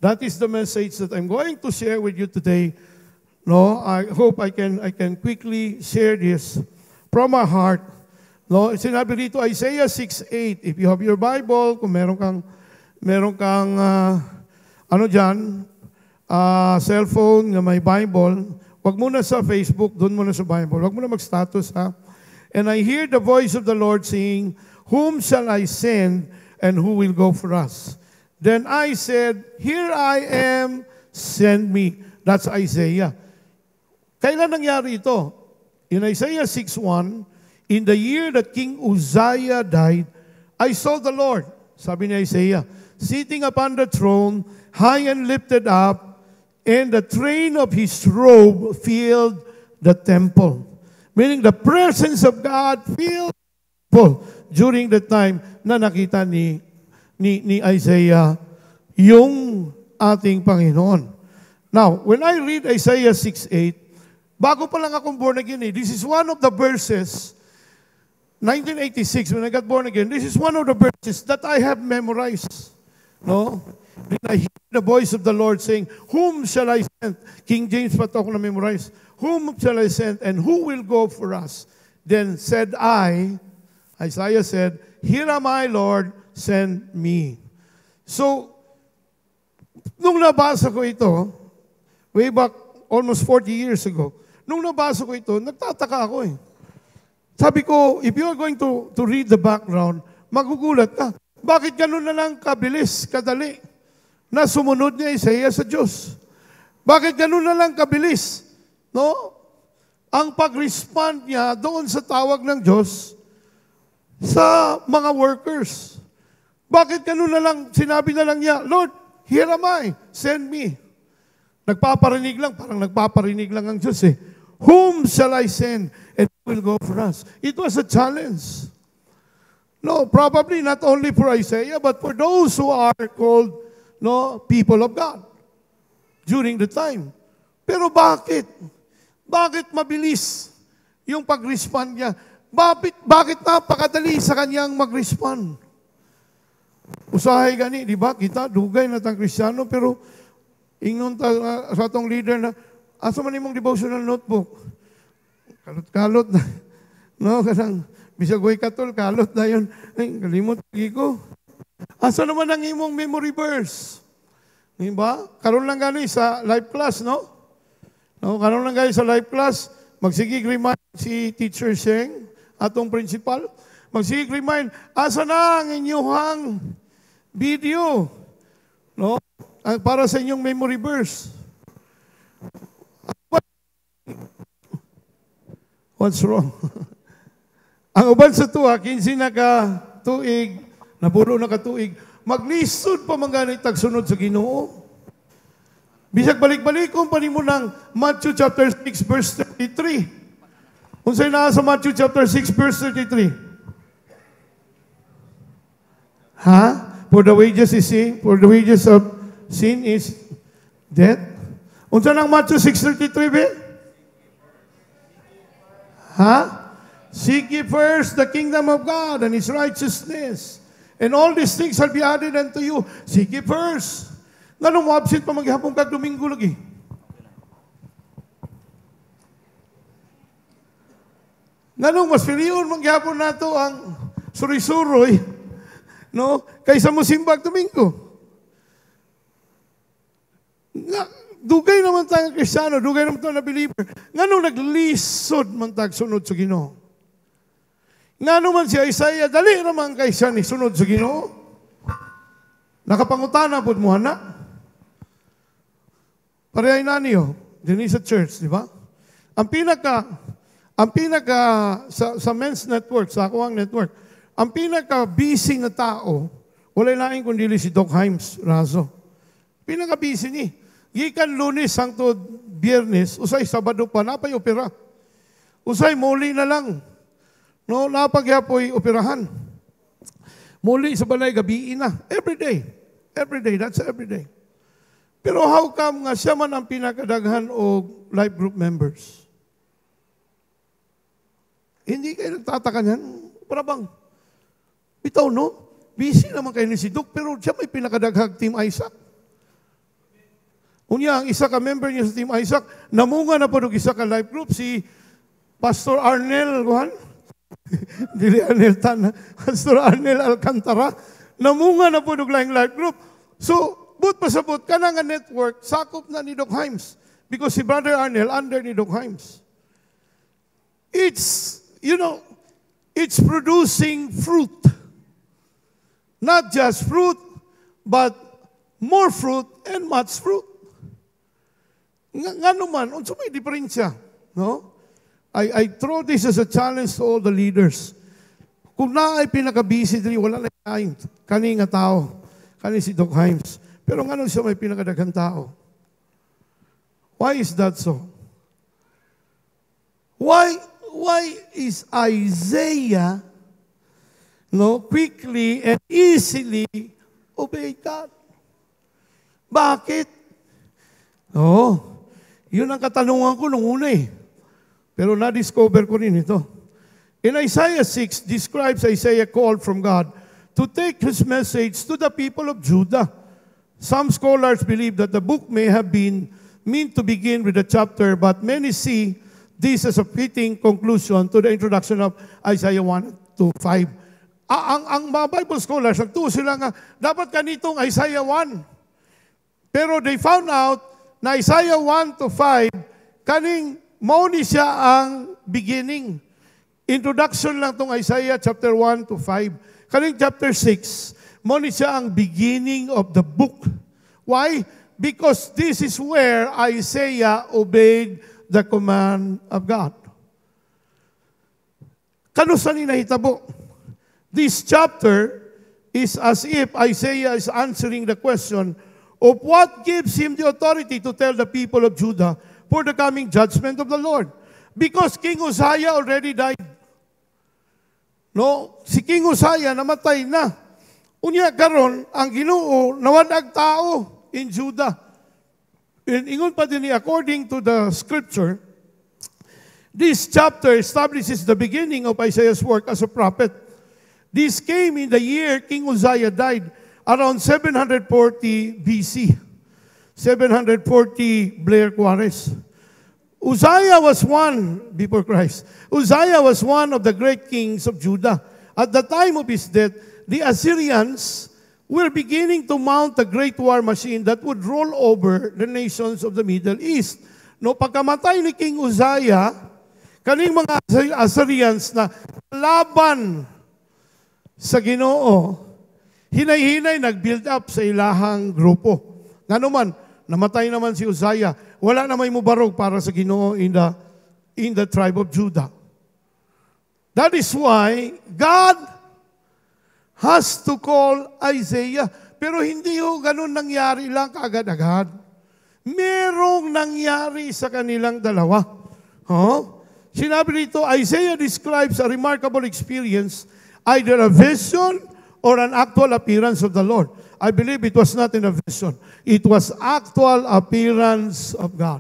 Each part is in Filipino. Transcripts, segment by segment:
That is the message that I'm going to share with you today. No, I hope I can quickly share this from my heart. No, sinabi dito Isaiah 6:8. If you have your Bible, kung meron kang cellphone na may Bible, wag muna sa Facebook, doon muna sa Bible. Wag muna mag-status, ha? And I hear the voice of the Lord saying, "Whom shall I send, and who will go for us?" Then I said, "Here I am, send me." That's Isaiah. Kailan nangyari ito? In Isaiah 6:1, in the year that King Uzziah died, I saw the Lord, sabi ni Isaiah, sitting upon the throne, high and lifted up, and the train of his robe filled the temple. Meaning the presence of God filled the temple during the time na nakita ni Isaiah yung ating Panginoon. Now, when I read Isaiah 6:8, bago pa lang akong born again, this is one of the verses, 1986, when I got born again, this is one of the verses that I have memorized. No? Then I hear the voice of the Lord saying, "Whom shall I send?" King James pa ito ako na-memorize. "Whom shall I send, and who will go for us?" Then said Isaiah said, "Here am I, Lord, send me." So, nung nabasa ko ito, way back almost 40 years ago, nung nabasa ko ito, nagtataka ako eh. Sabi ko, if you are going to read the background, magugulat ka. Bakit ganun na lang kabilis, kadali, na sumunod ni Isaiah sa Diyos? Bakit ganun na lang kabilis, no? Ang pag-respond niya doon sa tawag ng Diyos sa mga workers. Bakit ganun na lang, sinabi na lang niya, "Lord, here am I, send me." Nagpaparinig lang, parang nagpaparinig lang ang Diyos eh. "Whom shall I send, and who will go for us?" It was a challenge. No, probably not only for Isaiah, but for those who are called, no, people of God during the time. Pero bakit? Bakit mabilis yung pag-respond niya? Bakit napakadali sa kanyang mag-respond? Usahay gani, di ba? Kita, dugay na tang Kristiyano, pero ingnon sa atong leader na, asa man imong devotional notebook? Kalot-kalot na. No, kasang, bisag way katol, kalot na yun. Ay, kalimot lagi ko. Asa naman ang imong memory verse? Di ba? Karon lang gani sa live class, no? No, karon lang gani sa live class, magsigig remind si Teacher Sheng, atong principal, magsigig remind, asa na ang inyong video? No? Para sa inyong memory verse. What's wrong? Ang uban sa tuwa, 15 na ka tuig, napuno na ka tuig, maglisod pa mga tagsunod sa Ginoo. Bisag balik-balik kung pa mo ng Matthew chapter 6 verse 33. Kung sa'yo na sa Matthew chapter 6 verse 33. Ha? For the wages is sin, for the wages of sin is death. Unsa nang Matthew 6:33 be? Ha? Seek ye first the kingdom of God and His righteousness, and all these things shall be added unto you. Seek ye first. Nganong mo absent pa maghapon kag Domingo lagi? Nganong mas piliyon maghapon nato ang suri-suroy, no? Kaysa mo simbag Domingo. Dugay naman tayo Kristiyano, dugay naman tayo na believer. Nganong naglisod man tag sunod sa Ginoo? Ngano man si Isaiah, dali naman kay siya ni sunod sa Ginoo. Nakapangutana po mo na. Parehay na niyo, din sa church, di ba? Ang pinaka sa men's network, sa akuang network, ang pinaka-busy na tao, wala laing kundi si Doc Himes Razo. Pinaka-busy ni. Gikan Lunes hangtod Biyernes, usay Sabado pa, napay opera. Usay muli na lang. No, napagyapoy operahan. Muli sa balay gabi na. Every day. Every day. That's every day. Pero how come nga siya man ang pinakadaghan o life group members? Hindi kayo nagtataka niyan? Para bang, bitaw no? Busy naman kayo ni si Duke, pero siya may pinakadaghag Team Isaac. Unya, ang isa ka member niya sa Team Isaac, namunga na po ng isa ka life group, si Pastor Arnel, Dili Arnel Tan, Pastor Arnel Alcantara, namunga na po ng life group. So, but pasabot ka na nga network, sakop na ni Doc Himes. Because si Brother Arnel, under ni Doc Himes. It's, it's producing fruit. Not just fruit, but more fruit and much fruit. Nga naman, unsa may diferensya, no? I throw this as a challenge to all the leaders. Kung na ay pinaka-busy diri, wala na kain. Kani nga tao, kani si Doc Himes. Pero nga siya may pinakadaghang tao. Why is that so? Why is Isaiah quickly and easily obey God? Bakit? Yun ang katanungan ko nung una eh. Pero na-discover ko rin ito. In Isaiah 6, describes Isaiah called from God to take his message to the people of Judah. Some scholars believe that the book may have been meant to begin with a chapter, but many see this as a fitting conclusion to the introduction of Isaiah 1 to 5. Ang mga Bible scholars, nagtuo sila nga, dapat kanitong Isaiah 1. Pero they found out na Isaiah 1 to 5, kaning mauni siya ang beginning. Introduction lang tong Isaiah chapter 1 to 5. Kaning chapter 6, mauni siya ang beginning of the book. Why? Because this is where Isaiah obeyed the command of God. Kano sa ni nahitabo? This chapter is as if Isaiah is answering the question of what gives him the authority to tell the people of Judah for the coming judgment of the Lord. Because King Uzziah already died. Si King Uzziah namatay na. Unya karon ang Ginoo nawadag tao in Judah. Ingon pa din according to the scripture, this chapter establishes the beginning of Isaiah's work as a prophet. This came in the year King Uzziah died, around 740 BC. 740 Blair Juarez. Uzziah was one before Christ. Uzziah was one of the great kings of Judah. At the time of his death, the Assyrians were beginning to mount a great war machine that would roll over the nations of the Middle East. Pagkamatay ni King Uzziah, kaning mga Assyrians na laban sa Ginoo, hinay-hinay nag-build up sa ilahang grupo. Nga naman, namatay naman si Uzziah. Wala na may mubarog para sa Ginoo in the tribe of Judah. That is why God has to call Isaiah. Pero hindi ho ganun nangyari lang kaagad-agad. Merong nangyari sa kanilang dalawa. Sinabi dito, Isaiah describes a remarkable experience, either a vision or an actual appearance of the Lord. I believe it was not in a vision. It was actual appearance of God.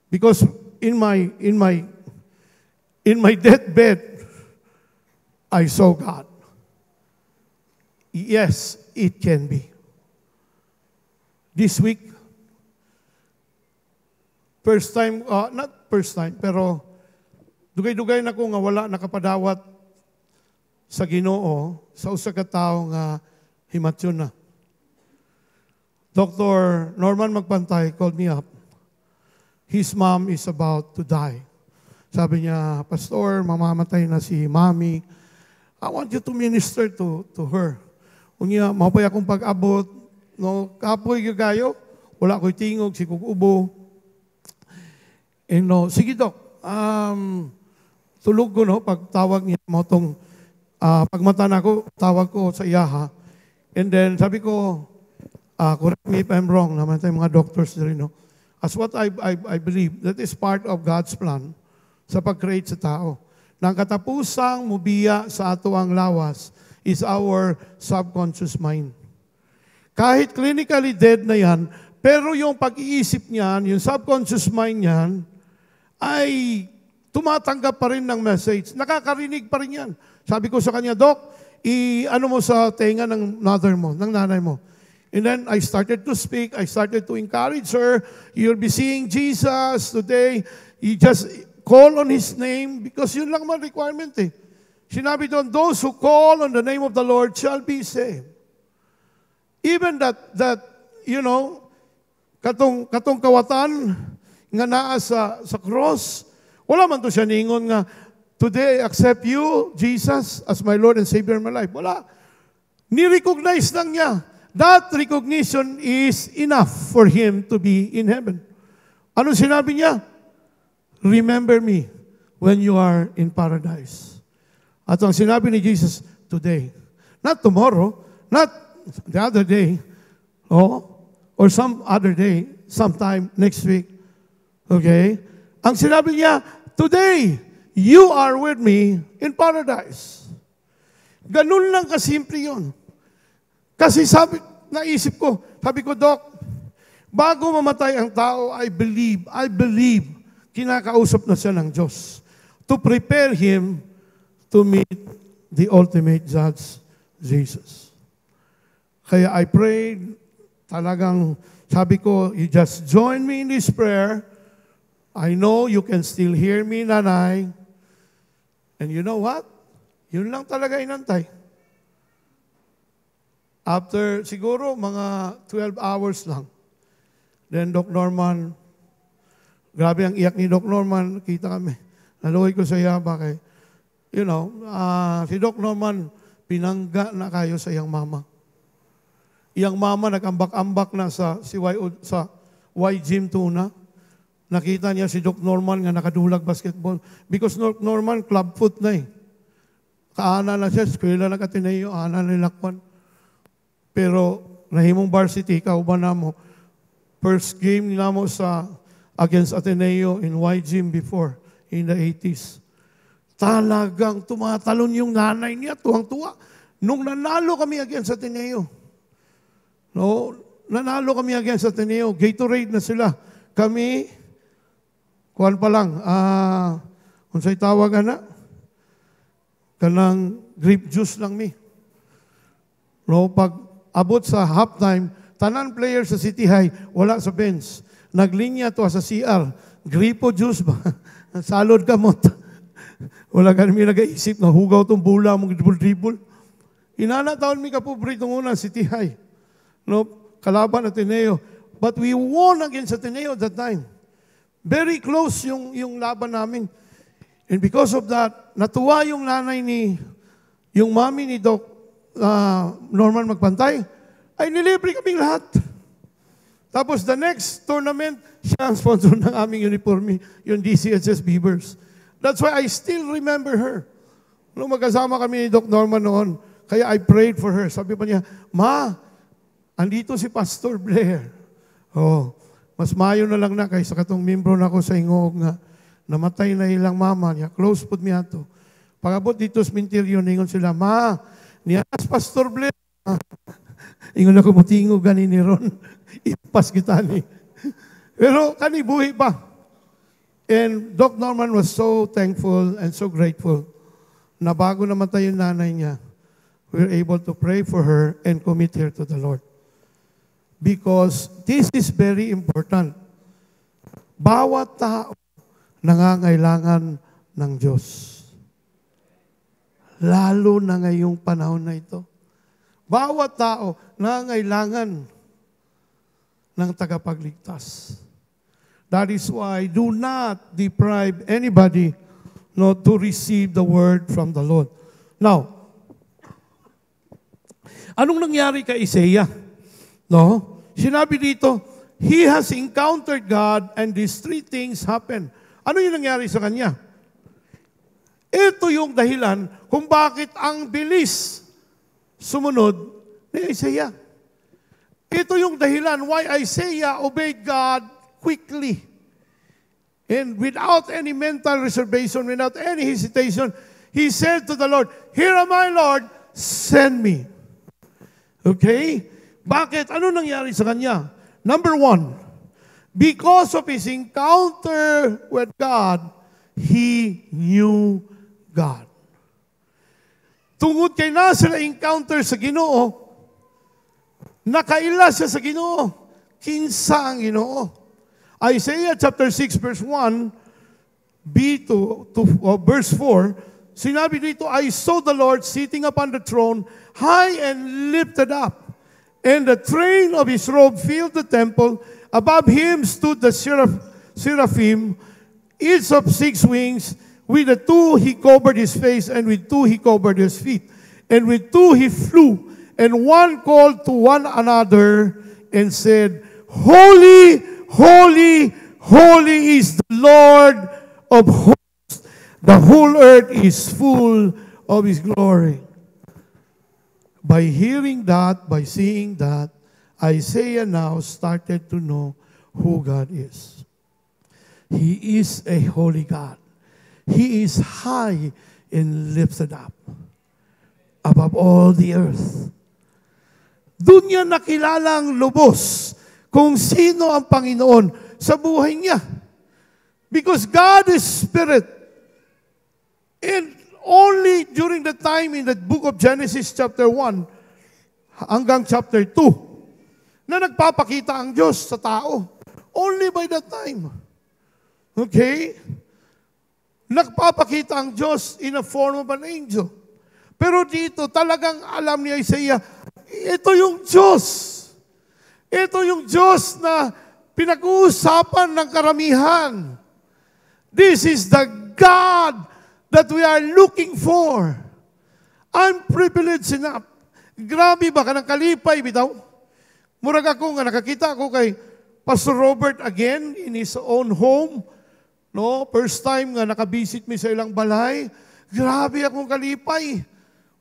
Because in my deathbed, I saw God. Yes, it can be. This week, first time, not first time, pero dugay-dugay na ko nga wala nakapadawat sa Ginoo sa usa ka tawo nga himatyon na. Dr. Norman Magpantay called me up. His mom is about to die. Sabi niya, Pastor, mamamatay na si Mommy. I want you to minister to her. Unya, mapay akong pag-abot. Kapoy gayo, wala ko'y tingog, si kukubo. Sige Dok, tulog ko pagtawag niya mo tong pagmata na ko, tawag ko sa iyaha. And then sabi ko, correct me if I'm wrong, naman tayo mga doctors rin, as what I believe, that is part of God's plan sa pag-create sa tao. Nang katapusang mubiya sa ato ang lawas is our subconscious mind. Kahit clinically dead na yan, pero yung pag-iisip niyan, yung subconscious mind niyan, ay tumatanggap pa rin ng message. Nakakarinig pa rin yan. Sabi ko sa kanya, Doc, ano mo sa tenga ng mother mo, ng nanay mo. And then I started to speak. I started to encourage her. You'll be seeing Jesus today. You just call on His name because yun lang man requirement eh. Sinabi doon, those who call on the name of the Lord shall be saved. Even that katong kawatan nga naa sa cross, wala man to siya ningon nga, today I accept you, Jesus, as my Lord and Savior in my life. Wala. Ni-recognize lang niya. That recognition is enough for him to be in heaven. Ano sinabi niya? Remember me when you are in paradise. At ang sinabi ni Jesus, today. Not tomorrow, not the other day, or some other day, sometime next week. Okay? Ang sinabi niya, today, you are with me in paradise. Ganun lang kasimple yun. Kasi naisip ko, Doc, bago mamatay ang tao, I believe, kinakausap na siya ng Diyos to prepare him to meet the ultimate judge, Jesus. Kaya I prayed, talagang sabi ko, you just join me in this prayer. I know you can still hear me, Nanay. And you know what? Yun lang talaga inantay. After siguro mga 12 hours lang. Then Doc Norman, grabe ang iyak ni Doc Norman, kita kami. Naluhoy ko sa iya, bakit? Si Doc Norman, pinangga na kayo sa iyang mama. Iyang mama nag-ambak-ambak na sa Y Gym Tuna. Nakita niya si Doc Norman nga nakadulag basketball. Because Doc Norman, club foot na eh. Kaana na siya, eskwela na Ateneo, ana na nilakwan. Pero nahimong varsity, kauban na mo. First game nila mo against Ateneo in Y Gym before, in the 80s. Talagang tumatalon yung nanay niya, tuwang-tuwa. Nung nanalo kami against Ateneo. Nanalo kami against Ateneo. Gatorade na sila. Kami, kuwan pa lang, kung sa'y tawagan na, kanang grape juice lang mi. Pag abot sa halftime, tanan player sa City High, wala sa bench. Naglinya to sa CR. Gripo juice ba? Salod ka mo. Wala kami nag-iisip na hugaw tong bula mong dribble-dribble. Inana taon mi kapobrito muna, City High. Kalaban Ateneo. But we won against Ateneo that time. Very close yung laban namin. And because of that, natuwa yung yung mami ni Doc Norman Magpantay, ay nilibre kaming lahat. Tapos the next tournament, siya ang sponsor ng aming uniforme, yung DCHS Beavers. That's why I still remember her. Nung magkasama kami ni Doc Norman noon, kaya I prayed for her. Sabi pa niya, Ma, andito si Pastor Blair. Mas mayo na lang na kaysa katong membro na ako sa ingog nga namatay na ilang mama niya. Close po niya to. Pagabot dito sa minteryo, ningon sila, Ma, niyas Pastor Blair. Ingon ako mutingo gani ni Ron. Ipas kita ni. Pero kani buhi pa. And Doc Norman was so thankful and so grateful na bago namatay yung nanay niya, we were able to pray for her and commit her to the Lord. Because this is very important. Bawat tao nangangailangan ng Diyos. Lalo na ngayong panahon na ito. Bawat tao nangangailangan ng tagapagligtas. That is why do not deprive anybody to receive the word from the Lord. Now, anong nangyari kay Isaiah? Sinabi dito, he has encountered God and these three things happen. Ano yung nangyari sa kanya? Ito yung dahilan kung bakit ang bilis sumunod ni Isaiah. Ito yung dahilan why Isaiah obeyed God quickly. And without any mental reservation, without any hesitation, he said to the Lord, "Here am I, Lord, send me." Okay? Bakit? Ano nangyari sa kanya? Number one, because of his encounter with God, he knew God. Tungod kay na sila encounter sa Ginoo, Nakaila siya sa Ginoo. Kinsa ang Ginoo? Isaiah chapter 6 verse 1 verse 4, sinabi dito, I saw the Lord sitting upon the throne, high and lifted up, and the train of his robe filled the temple. Above him stood the seraphim, each of 6 wings. With the 2 he covered his face, and with 2 he covered his feet. And with 2 he flew, and one called to one another and said, Holy, holy, holy is the Lord of hosts. The whole earth is full of His glory. By hearing that, by seeing that, Isaiah now started to know who God is. He is a holy God. He is high and lifted up above all the earth. Doon niya nakilalang lubos kung sino ang Panginoon sa buhay niya. Because God is Spirit. And only during the time in the book of Genesis chapter 1 hanggang chapter 2 na nagpapakita ang Diyos sa tao. Only by that time. Okay? Nagpapakita ang Diyos in a form of an angel. Pero dito talagang alam ni Isaiah, ito yung Diyos. Ito yung Diyos na pinag-uusapan ng karamihan. This is the God that we are looking for. I'm privileged enough. Grabe ba ka ng kalipay, bitaw? Murag ako nga nakakita ako kay Pastor Robert again in his own home. No, first time nga nakabisit mi sa ilang balay. Grabe akong kalipay.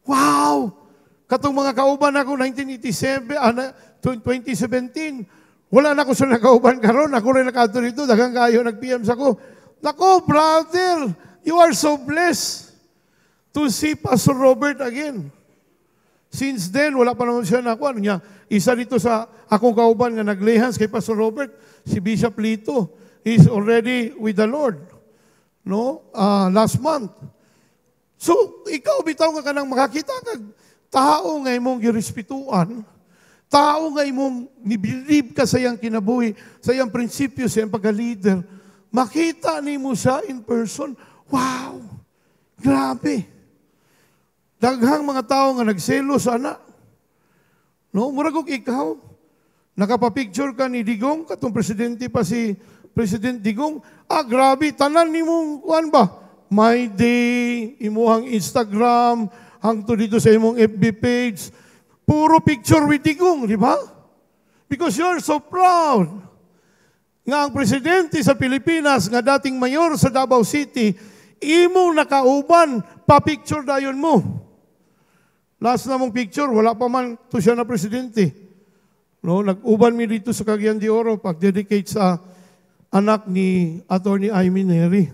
Wow! Katong mga kauban ako 1987, 2017, wala na ko sa nakauban karon. Ako rin nakato rito, dagang kayo nag-PM sa ko. Nako, brother, you are so blessed to see Pastor Robert again. Since then, wala pa naman siya nakuha. Ano niya, isa dito sa akong kauban nga naglehans kay Pastor Robert, si Bishop Lito, is already with the Lord. No? Last month. So, ikaw bitaw nga kanang makakita kag tao nga imong girespetuan, tao nga imong nibilib ka sa iyang kinabuhi, sa iyang prinsipyo, sa iyang pagka-leader, makita nimo siya in person, wow! Grabe! Daghang mga tao nga nagselos, ana. No? Murag og ikaw, nakapapicture ka ni Digong, katong presidente pa si President Digong, grabe, tanan nimong, kuan ba? My Day, imuhang Instagram, hangto dito sa imong FB page, puro picture with Digong, di ba? Because you're so proud. Nga ang presidente sa Pilipinas, nga dating mayor sa Davao City, imong nakauban, pa-picture dayon mo. Last na mong picture, wala pa man to siya na presidente. No, nag-uban mi dito sa Cagayan de Oro, pag-dedicate sa anak ni Attorney Aimee Neri.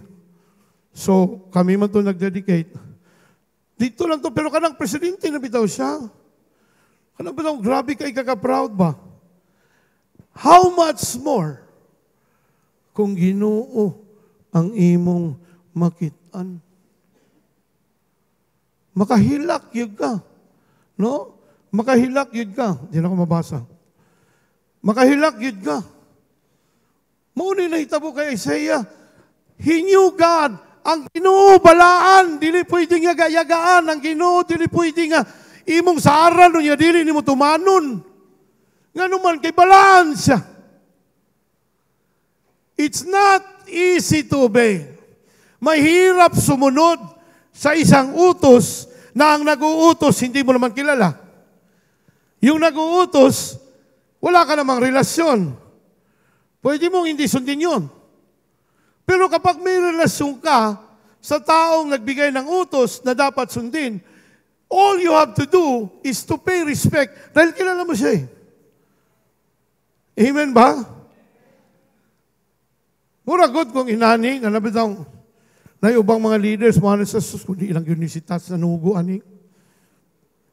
So, kami man to nag-dedicate. Dito lang to, pero kanang presidente na bitaw siya. Kanang bitaw, grabe kay kaka-proud ba? How much more kung Ginoo ang imong makitaan? Makahilak yun ka. No? Makahilak yun ka. Hindi na ako mabasa. Makahilak yun ka. Mauni na hitabo kay Isaiah, He knew God. Ang Ginoo balaan, dili pwede nga gayagaan. Ang Ginoo dili pwede nga imong saaran o niya dili nimo tumanon. Nga naman kay balaan siya. It's not easy to obey. Mahirap sumunod sa isang utos na ang nag-uutos hindi mo naman kilala. Yung nag-uutos, wala ka namang relasyon. Pwede mong hindi sundin yun. Pero kapag may relasyon ka sa taong nagbigay ng utos na dapat sundin, all you have to do is to pay respect dahil kilala mo siya eh. Amen ba? Mura good kung inani, nga nabitaw, na ubang mga leaders, mga sa kundi ilang universitas na nugo, ani.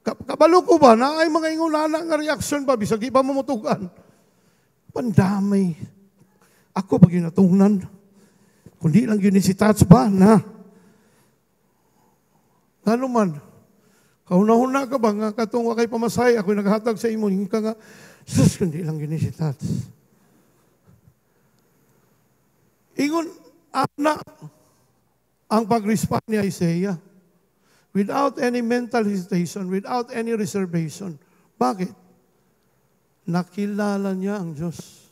Kabalo ko ba na ay mga ingulana nga reaksyon ba, bisag iba mamutugan. Pandamay. Ako pag ginatunan, kundi lang universitas ba na. Ano man, kauna-huna ka ba nga katong wakay pamasay, ako'y naghatag sa imo, hindi ka nga, Sus, kundi lang ginisitat. Ingon, ana ang pag-respond ni Isaiah. Without any mental hesitation, without any reservation. Bakit? Nakilala niya ang Diyos.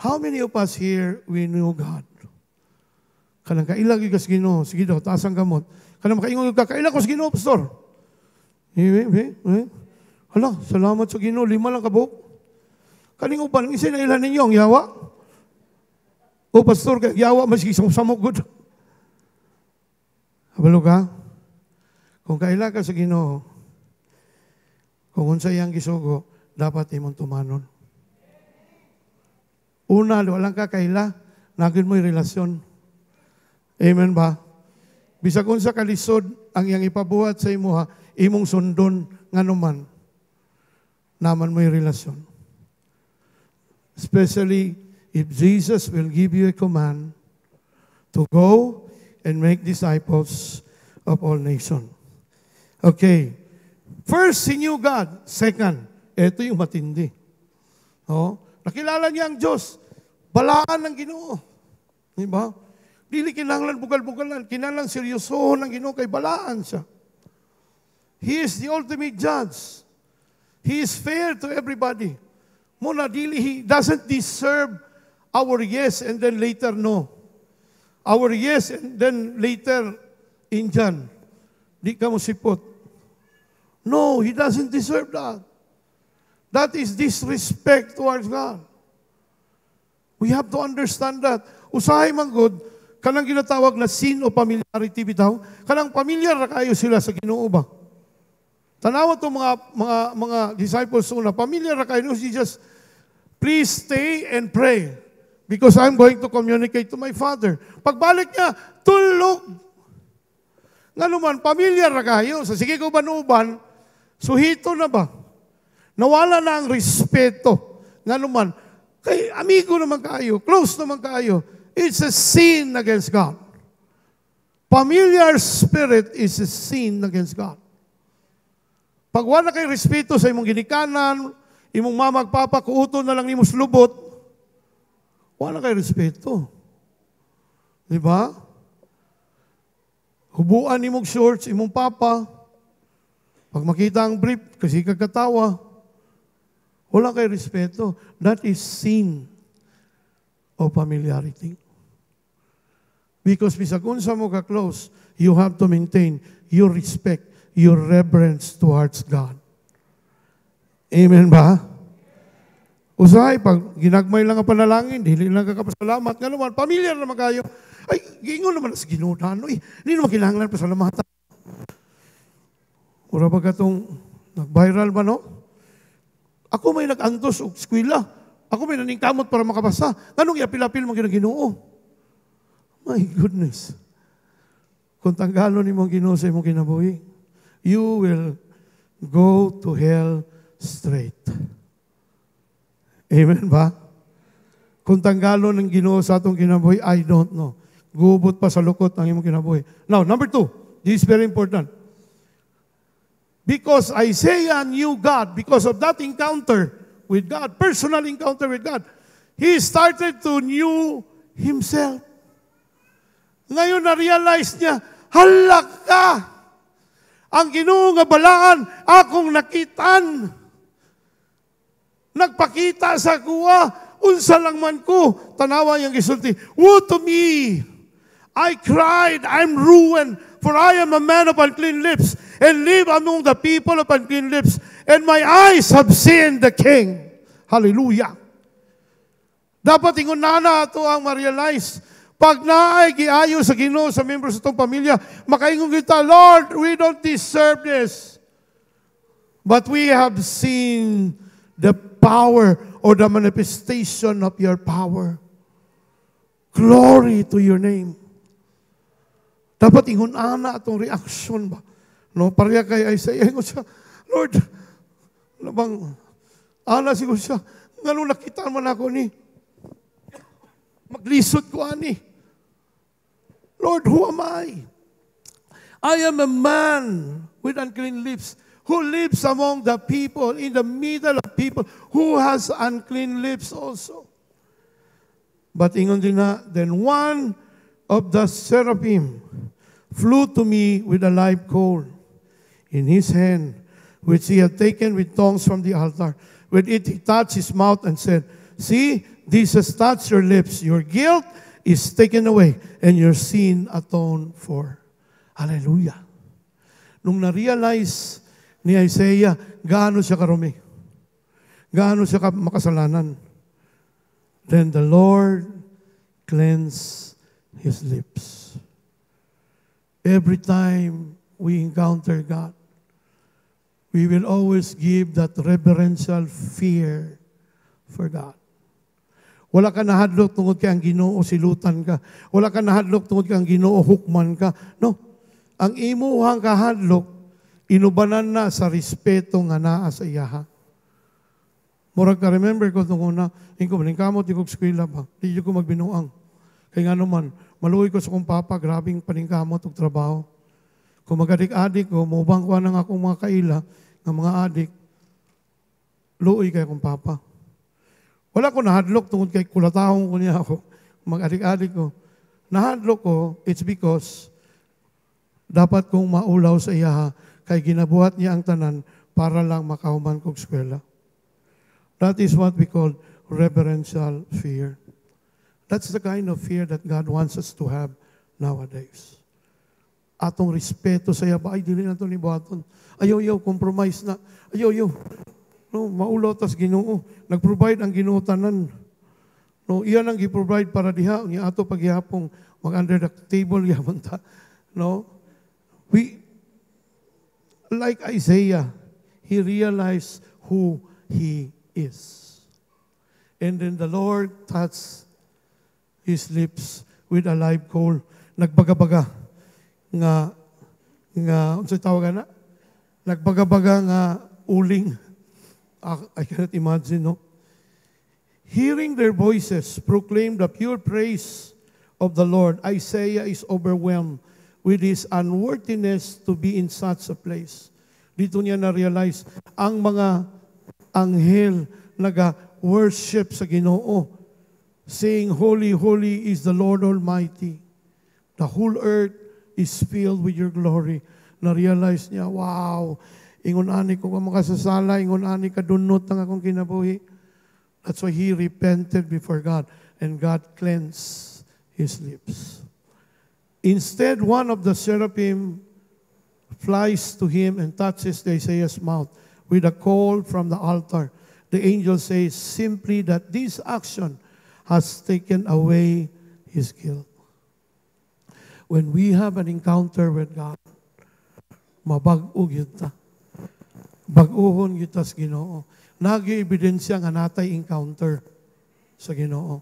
How many of us here, we know God? Kanang kailag yung Ginoo, sige daw, taas ang gamot. Kanang makaingon yung kailag ko sa Ginoo, pastor. Hala, salamat sa Ginoo, 5 lang kabuk. Kaning uban, ang isa na ilan ninyo, ang yawa. O pastor, yawa, mas isang samog good. Habalo ka? Kung kailag ka sa Ginoo, kung unsa iyang gisugo, dapat imong tumanon. Una, walang ka kaila, nagin mo yung relasyon. Amen ba? Bisag unsa kalisod ang iyang ipabuhat sa imuha, imong sundon nga naman, naman mo yung relasyon. Especially if Jesus will give you a command to go and make disciples of all nations. Okay. First, he knew God. Second, ito yung matindi. Nakilala niya ang Diyos. Balaan ng Ginoo. Diba? Dili kinahanglan bugal-bugalan. Kinahanglan seryosohon ng Ginoo kay balaan siya. He is the ultimate judge. He is fair to everybody. Muna dili, he doesn't deserve our yes and then later no. Our yes and then later Indian. Di ka mo sipot. No, he doesn't deserve that. That is disrespect towards God. We have to understand that. Usahay man good, kanang ginatawag na sin o familiarity bitaw, kanang familiar na kayo sila sa Ginoo ba? Tanawa to mga disciples una, familiar na kayo, Jesus, please stay and pray because I'm going to communicate to my Father. Pagbalik niya, tulog. Nga naman, familiar na kayo. Sa sige ko banuban, suhito na ba? Nawala na ang respeto. Nga naman, kay amigo naman kayo, close naman kayo. It's a sin against God. Familiar spirit is a sin against God. Pag wala kay respeto sa imong ginikanan, imong mamagpapa, kuuto na lang imong lubot, wala kay respeto. Diba? Hubuan imong shorts, imong papa, pag makita ang brief, kasi kagkatawa, wala kay respeto. That is sin of familiarity. Because bisag unsa mo ka-close, you have to maintain your respect, your reverence towards God. Amen ba? Usahay, pag ginagmay lang ang panalangin, dili lang kakapasalamat, nga naman, pamilyar naman kayo. Ay, gingon naman sa Ginoo na, hindi naman kinahanglan pasalamatan. Ura ba katong nag-viral ba, no? Ako may nag-antos o eskwela. Ako may naningkamot para makabasa. Anong iapil-apil mo Ginoo? My goodness. Kung tanggalon ni mong Ginoo sa imong kinabuhi, you will go to hell straight. Amen ba? Kung tanggalon ng Ginoo sa atong kinabuhi, I don't know. Gubot pa sa lukot ang imong kinabuhi. Now, number 2. This is very important. Because Isaiah knew God, because of that encounter with God, personal encounter with God, he started to knew himself. Ngayon na-realize niya, halak ka! Ang Ginoo nga balaan, akong nakitan. Nagpakita sa kuwa, unsa lang man ko, tanawa yung gisulti, woe to me! I cried, I'm ruined, for I am a man of unclean lips, and live among the people of unclean lips, and my eyes have seen the King. Hallelujah. Dapat ingon na ito ang ma-realize. Pag naay giayo sa Ginoo sa members sa itong pamilya, makaingon kita, Lord, we don't deserve this. But we have seen the power or the manifestation of your power. Glory to your name. Dapat ingon ana atong reaction ba? No, pareha kay Isaiah, ingon siya, Lord, ano bang, ana siguro siya, ngano nakita man ako ni, maglisod ko ani. Lord, who am I? I am a man with unclean lips who lives among the people, in the middle of people, who has unclean lips also. But ingon din na, then one of the seraphim flew to me with a live coal in his hand, which he had taken with tongs from the altar. With it he touched his mouth and said, see, this has touched your lips. Your guilt is taken away and your sin atoned for. Hallelujah. Nung na-realize ni Isaiah, gaano siya karumi, gaano siya makasalanan, then the Lord cleansed his lips. Every time we encounter God, we will always give that reverential fear for God. Wala ka nahadlok tungod kay ang Ginoo silutan ka. Wala ka nahadlok tungod kay ang Ginoo hukman ka. No. Ang imuhang kahadlok, inubanan na sa respeto nga naa sa iyaha. Murag ka, remember ko itong una, ko maningkamot, di ko eskwela ba? Di ko magbinuang. Kaya nga naman, maluoy ko sa kong papa, grabing paningkamot og trabaho. Kung magadik-adik ko, maubang ko ng akong mga kaila, ng mga adik, luoy kay akong papa. Wala ko nahadlok tungod kay kulatahong ko niya ako, mag-adik-adik ko. Nahadlok ko, it's because dapat kong maulaw sa iyaha kay ginabuhat niya ang tanan para lang makahuman kong eskwela. That is what we call reverential fear. That's the kind of fear that God wants us to have nowadays. Atong respeto sa iya ba, ay dili na ito ni Buhaton. Ayaw, compromise na. Ayaw. No, maulaw tas Ginoo. Nag-provide ang Ginoo tanan. No, iyan ang gi-provide para diha. Ang ato paghihapong mag-under the table, yapon ta. No? We, like Isaiah, he realized who he is. And then the Lord touched his lips with a live coal. Nagbaga-baga nga unsay tawagan na? Nagbaga-baga nga uling. I cannot imagine, no? Hearing their voices proclaim the pure praise of the Lord, Isaiah is overwhelmed with his unworthiness to be in such a place. Dito niya na-realize, ang mga anghel naga-worship sa Ginoo, saying, Holy, holy is the Lord Almighty. The whole earth is filled with your glory. Na-realize niya, wow, ingon ani ko ka makasasala, ingon ani ka dunot ng akong kinabuhi. That's why he repented before God, and God cleansed his lips. Instead, one of the seraphim flies to him and touches Isaiah's mouth with a call from the altar. The angel says simply that this action has taken away his guilt. When we have an encounter with God, mabag-o gyud ta. Bag-ohon gyud ta sa Ginoo. Nagi-ebidensya nga natay encounter sa Ginoo.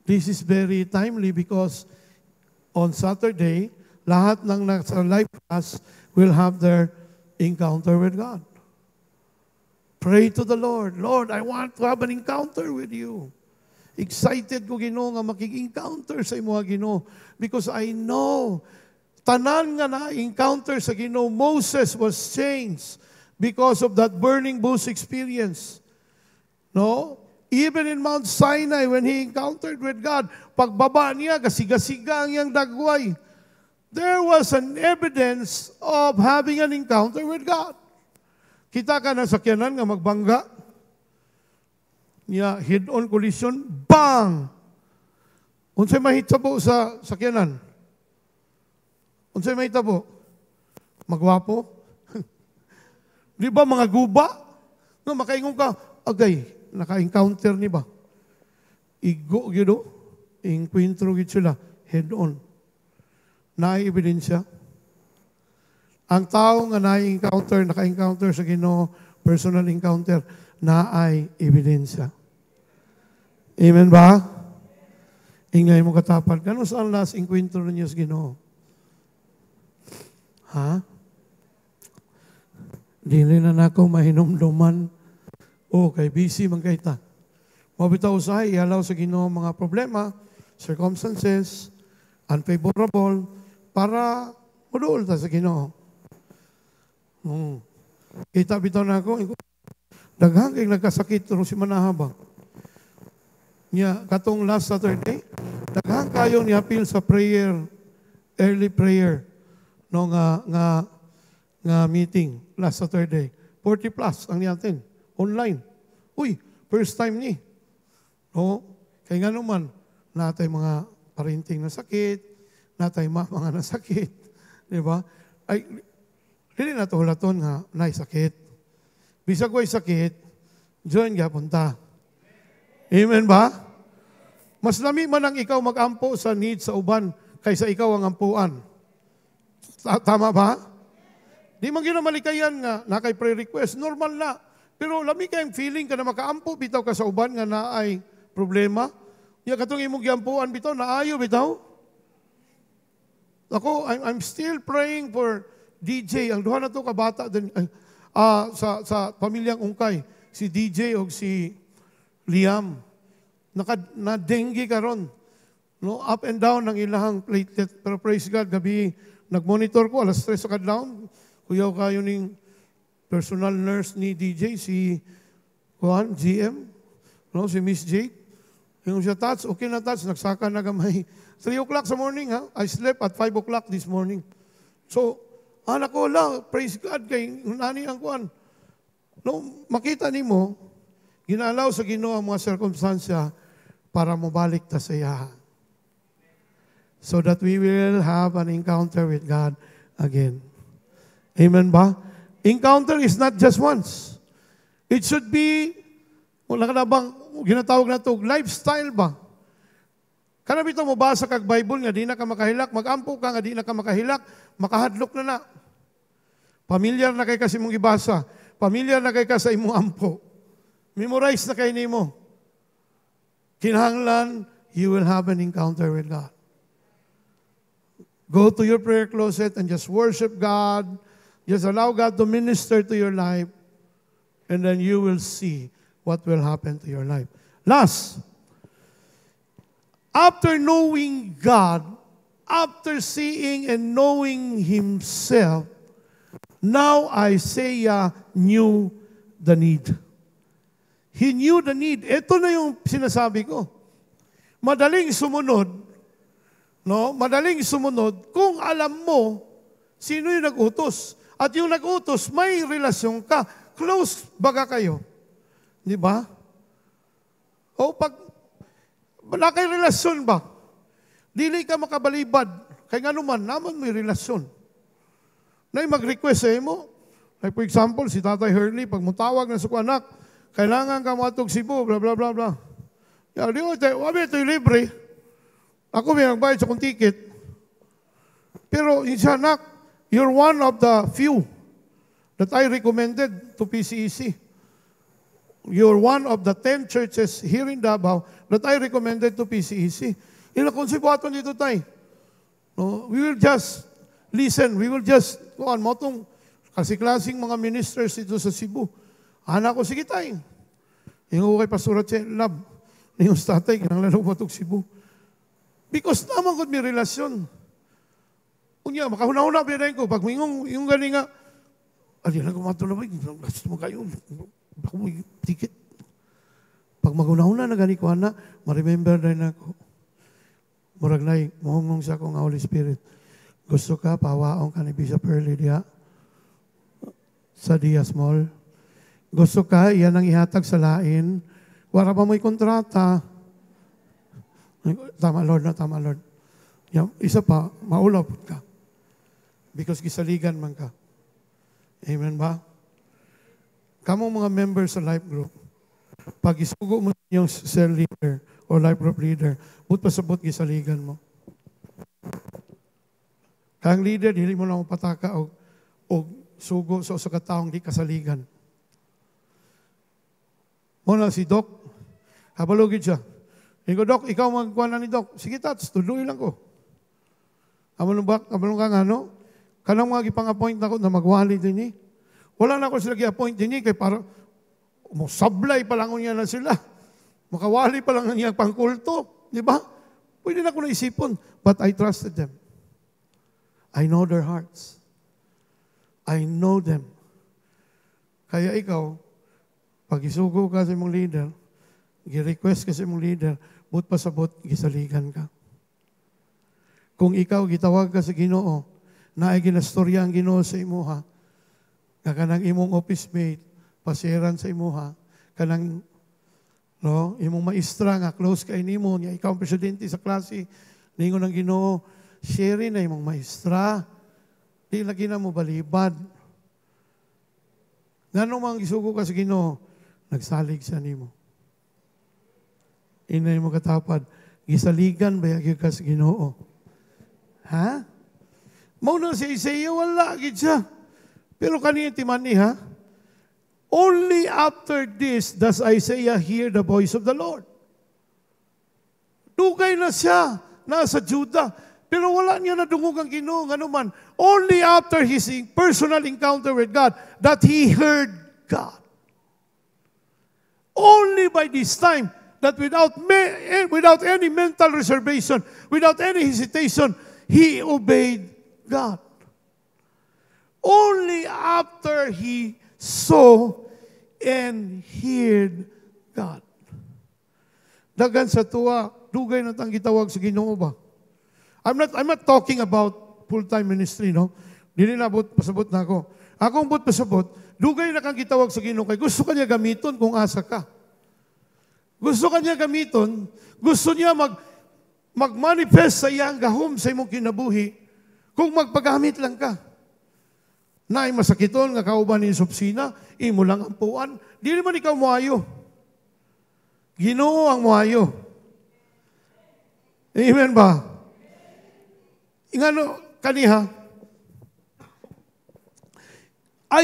This is very timely because on Saturday, lahat ng nasa life class will have their encounter with God. Pray to the Lord. Lord, I want to have an encounter with you. Excited ko, Ginoo, nga makik-encounter sa imo, Ginoo. Because I know, tanan nga na-encounter sa Ginoo, Moses was changed because of that burning bush experience. No? Even in Mount Sinai, when he encountered with God, pagbaba niya, gasiga-siga ang iyang dagway. There was an evidence of having an encounter with God. Kita ka na sakyanan nga magbangga. Niya, head-on collision, bang! Unsay mahitabo sa sakyanan? Unsay mahitabo? Magwapo? Di ba mga guba? No, makaingon ka, agay, naka-encounter ni ba? Igo, gido, inkwentro gid sila, head-on. Naay-ebidensya. Ang tao nga naay-encounter, naka-encounter sa Ginoo, personal encounter, naay-ebidensya. Amen ba? Ingay mo katapat. Gano'n saan last enkwentro ninyo sa Ginoo? Ha? Dili na nako mahinumduman. Kay busy man kay ta. Mabitaw usahay, ihalaw sa Ginoo mga problema, circumstances, unfavorable, para muduol ta sa Ginoo. Kita bitaw na ako, daghang kay nagkasakit pero si manahabang. Nya katong last Saturday, daghang kayo ni appeal sa prayer, early prayer no nga meeting last Saturday. 40 plus ang niyatin online. Uy, first time ni. No, kay nga naman natay mga parenting na sakit, natay mga nasakit, di ba? Ay dili na to hulaton nga nay sakit. Bisag ko'y sakit, diyan gapunta. Amen ba? Mas lami man ang ikaw mag-ampo sa need sa uban kaysa ikaw ang ampuan. Tama ba? Di man ginamalikayan nga na kay prayer request. Normal na. Pero lami kayong feeling ka na makaampo bitaw ka sa uban nga na ay problema. Ya katong imong giampuan bitaw, naayo bitaw. Ako, I'm still praying for DJ. Ang duha na to kabata din, sa pamilyang Ungkay. Si DJ o si Liam. Na-dengue karon. No, up and down ng ilahang platelet. Pero praise God, gabi nag-monitor ko, alas 3 sa kadlaw. Kuyaw kayo ning personal nurse ni DJ, si Juan, GM, no, si Miss Jade. Yung siya touch, okay na touch, nagsaka na gamay. 3 o'clock sa morning, ha? I slept at 5 o'clock this morning. So, anak ko lang, praise God, kay nani ang kuan. No, makita ni mo, ginalaw sa Ginoo ang mga sirkumstansya para mabalik ta sa iya. So that we will have an encounter with God again. Amen ba? Encounter is not just once. It should be, wala ka na bang, ginatawag na ito, lifestyle ba? Kanang ito mo basa kag Bible nga di na ka makahilak, mag-ampo ka nga di na ka makahilak, makahadlok na na. Pamilyar na kay kasi mong ibasa. Pamilyar na kay ka sa imong ampo. Memorize na kay nimo. Kinahanglan, you will have an encounter with God. Go to your prayer closet and just worship God. Just allow God to minister to your life. And then you will see what will happen to your life. Last, after knowing God, after seeing and knowing Himself, now Isaiah knew the need. He knew the need. Ito na yung sinasabi ko. Madaling sumunod, no? Madaling sumunod kung alam mo sino yung nag-utos. At yung nag-utos, may relasyon ka. Close baga kayo. Di ba? O pag wala kay relasyon ba? Dili ka makabalibad. Kaya nga naman, naman may relasyon. Na mag-request sa mo. Like for example, si Tatay Hurley, pag mutawag na sa anak, kailangan ka matog Cebu, bla bla bla bla. Di ko, wabi ito'y libre. Ako may nagbayad sa kong ticket. Pero insya anak, you're one of the few that I recommended to PCEC. You're one of the 10 churches here in Davao that I recommended to PCEC. Inakonsibuaton dito tayo. No, we will just listen. We will just, motong kasi-klaseng mga ministers dito sa Cebu. Anak ko, sige tayo. Yung kay Pastorat siya, love. Yung tatay, kinanglalong matog Cebu. Because naman ko may relasyon. Unya, makahuna-huna pinay ko. Pag yung galing nga, lang kumatulabay, gusto mo kayo, ako mo yung ticket. Pag maguna-huna na gani ko, ma-remember na ako. Murag na, mohongong sa akong Holy Spirit. Gusto ka, pawaong ka ni Bishop Early diya sa Diaz Mall. Gusto ka, yan ang ihatag sa lain. Wala pa mo'y kontrata. Tama, Lord na, tama, Lord. Yan, isa pa, maulaw ka. Because gisaligan man ka. Amen ba? Kamong mga members sa life group, pag isugo mo yung cell leader o life group leader, but pasabot gisaligan mo. Kang leader, hindi mo na pataka o sugo sa kataong di kasaligan. Muna si Doc, kabalugid siya. Ikaw, Doc, ikaw magkuha na ni Doc. Sige, Tats, tuloy lang ko. Kabalong ka nga, no? Kanang mga ipang-appoint na ko na magwali din eh. Wala na ako sila i-appoint din eh, kaya para sablay pa lang niya na sila. Makawali pa lang niya pangkulto. Di ba? Pwede na ako naisipon. But I trusted them. I know their hearts. I know them. Kaya ikaw, pag isugo ka sa imong leader, gi-request ka sa imong leader, but pasabot, gisaligan ka. Kung ikaw, gitawag ka sa Ginoo, na ay ginastorya ang Ginoo sa imuha, nga kanang imong office mate, pasiran sa imuha, kanang imong maestra nga close kay nimo, nga ikaw ang presidente sa klase, ningon ng Ginoo, share na imong maestra, di lagi na mo balibad. Ngano mang gisugo ka sa Ginoo, nagsalig sa nimo. Inay mo katapad, gisaligan ba yagi ka sa Ginoo? Ha? Mauna si Isaiah, wala gid siya. Pero kanina timani ha? Only after this does Isaiah hear the voice of the Lord. Dugay na siya, nasa Judah. Pero wala niya nadungog ang Ginoo, ano man. Only after his personal encounter with God that he heard God. Only by this time that without any mental reservation, without any hesitation, he obeyed God. Only after he saw and heard God. Dagan sa tuwa, dugay na tang gitawag sa Ginoo ba? I'm not talking about full-time ministry, no? Dili na pasabot na ako. Akong pasabot, dugay na kang gitawag sa Ginoo kay gusto kanya gamiton kung asa ka. Gusto kanya gamiton, gusto niya mag-manifest sa iyang gahom sa imong kinabuhi kung magpagamit lang ka. Naay masakiton nga kauban ni subsina, imo lang ang puan, di naman ikaw muayo. Ginoo ang muayo. Amen ba? Ingano kaniha?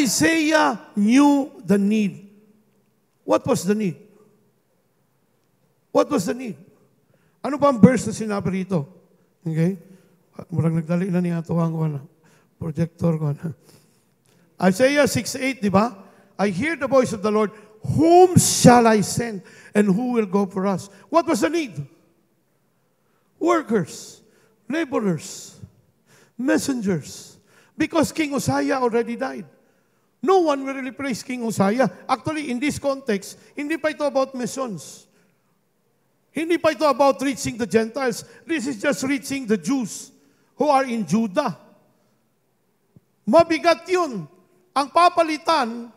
Isaiah knew the need. What was the need? What was the need? Ano ba ang verse na sinabi rito? Okay? Murang nagdali na niya ito ang projector ko. Isaiah 6:8, di ba? I hear the voice of the Lord, whom shall I send and who will go for us? What was the need? Workers, laborers, messengers. Because King Uzziah already died. No one will replace King Uzziah. Actually, in this context, hindi pa ito about missions. Hindi pa ito about reaching the Gentiles. This is just reaching the Jews who are in Judah. Mabigat yun. Ang papalitan,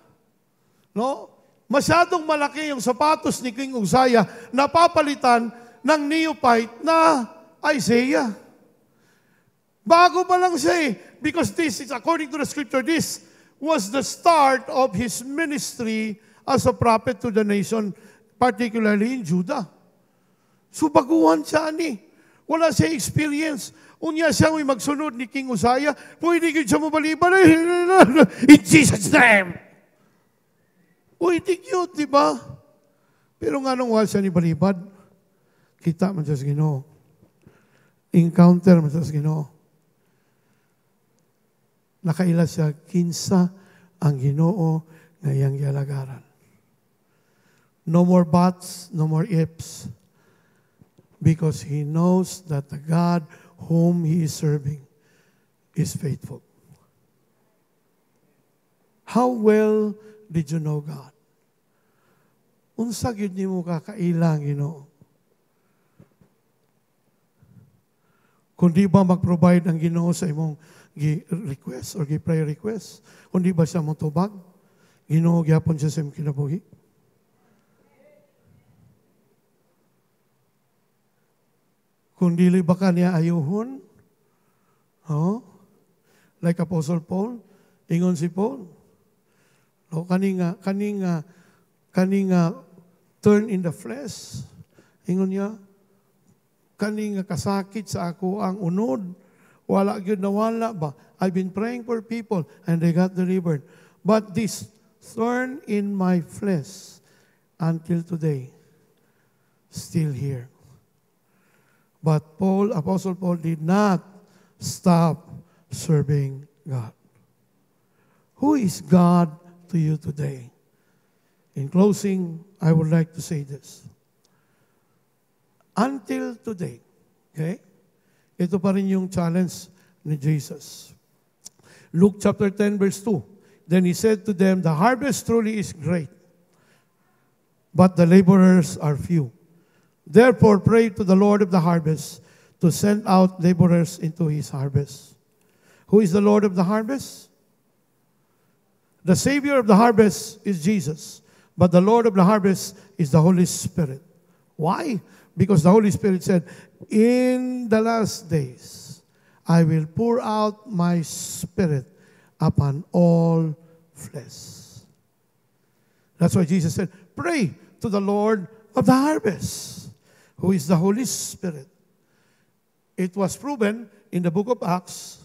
masyadong malaki yung sapatos ni King Uzziah na papalitan ng neophyte na Isaiah. Bago pa lang siya because this is, according to the scripture, this was the start of his ministry as a prophet to the nation, particularly in Judah. So baguhan siya ni. Wala siya experience. Unya siya may magsunod ni King Uzziah, pwede kayo siya mabaliban. In Jesus' name! Pwede cute, di ba? Pero nga nung wala siya ni balibad, kita man siya sa Ginoo. Encounter man siya sa Ginoo. Nakaila siya, kinsa ang Ginoo ngayang yalagaran. No more buts, no more ifs. Because he knows that the God whom he is serving is faithful. How well did you know God? Unsa gyud nimo kakailang, Ginoo? Kundi ba mag-provide ang Ginoo sa imong request or prayer request? Kundi ba siya motubag? Ginoo gyapon siya sa imong kinabuhi? Kung dili ba ka niya ayuhon? Like Apostle Paul, ingon si Paul. Kaninga turn in the flesh. Ingon niya, kaninga kasakit sa ako ang unod. Wala gyud nawala ba? I've been praying for people and they got delivered. But this thorn in my flesh until today, still here. But Apostle Paul did not stop serving God. Who is God to you today? In closing, I would like to say this. Until today, okay? Ito pa rin yung challenge ni Jesus. Luke chapter 10 verse 2. Then he said to them, the harvest truly is great, but the laborers are few. Therefore, pray to the Lord of the harvest to send out laborers into his harvest. Who is the Lord of the harvest? The Savior of the harvest is Jesus, but the Lord of the harvest is the Holy Spirit. Why? Because the Holy Spirit said, in the last days, I will pour out my Spirit upon all flesh. That's why Jesus said, pray to the Lord of the harvest, who is the Holy Spirit. It was proven in the book of Acts,